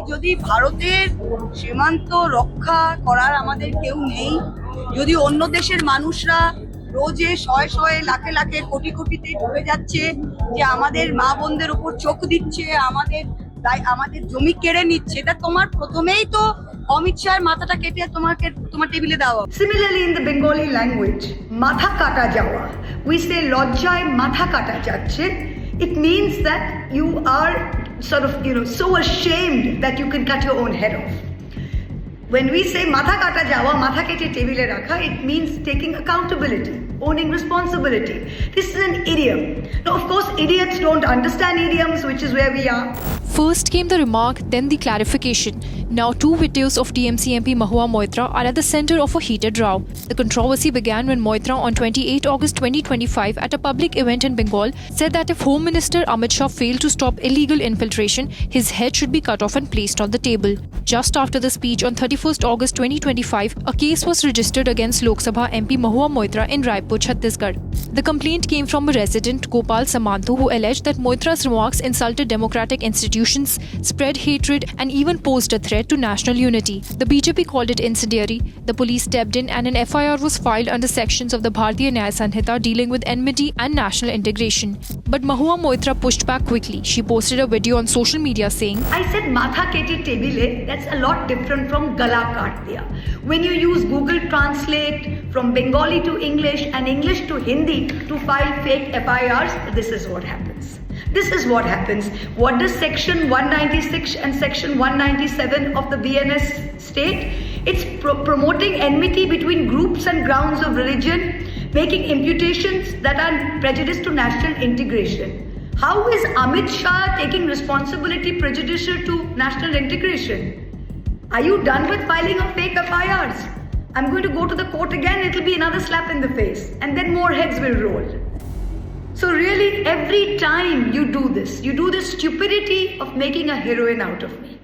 যদি ভারতের সীমান্ত রক্ষা করার আমাদের কেউ নেই, যদি অন্য দেশের মানুষরা রোজে শয়ে শয়ে লাখে লাখে কোটি কোটিতে ডুবে যাচ্ছে, যে আমাদের মা বোনদের উপর চোখ দিচ্ছে, আমাদের জমি কেড়ে নিচ্ছে, তা তোমার প্রথমেই তো অমিত শাহের মাথাটা কেটে তোমার টেবিলে দেওয়া। Similarly, in the Bengali language, matha kata jawa, we say lojjay matha kata jacche. It means that you are sort of, so ashamed that you can cut your own head off. When we say matha kata jawa, matha kete tebile rakha, it means taking accountability, owning responsibility. This is an idiom. Now, of course, idiots don't understand idioms, which is where we are. First came the remark, then the clarification. Now two videos of TMC MP Mahua Moitra are at the center of a heated row. The controversy began when Moitra on 28 August 2025 at a public event in Bengal said that if Home Minister Amit Shah failed to stop illegal infiltration, his head should be cut off and placed on the table. Just after the speech on 31st August 2025, a case was registered against Lok Sabha MP Mahua Moitra in Raipur, Chhattisgarh. The complaint came from a resident, Gopal Samantu, who alleged that Moitra's remarks insulted democratic institutions, spread hatred and even posed a threat to national unity. The BJP called it incendiary. The police stepped in and an FIR was filed under sections of the Bharatiya Nyaya Sanhita dealing with enmity and national integration. But Mahua Moitra pushed back quickly. She posted a video on social media saying, I said matha keti tebile, that's a lot different from gala kaat diya. When you use Google Translate from Bengali to English and English to Hindi to file fake FIRs, this is what happens. This is what happens. What does section 196 and section 197 of the BNS state? It's promoting enmity between groups and grounds of religion, making imputations that are prejudice to national integration. How is Amit Shah taking responsibility prejudicial to national integration? Are you done with filing of fake FIRs? I'm going to go to the court again, it'll be another slap in the face, and then more heads will roll. So really, every time you do this stupidity of making a heroine out of me.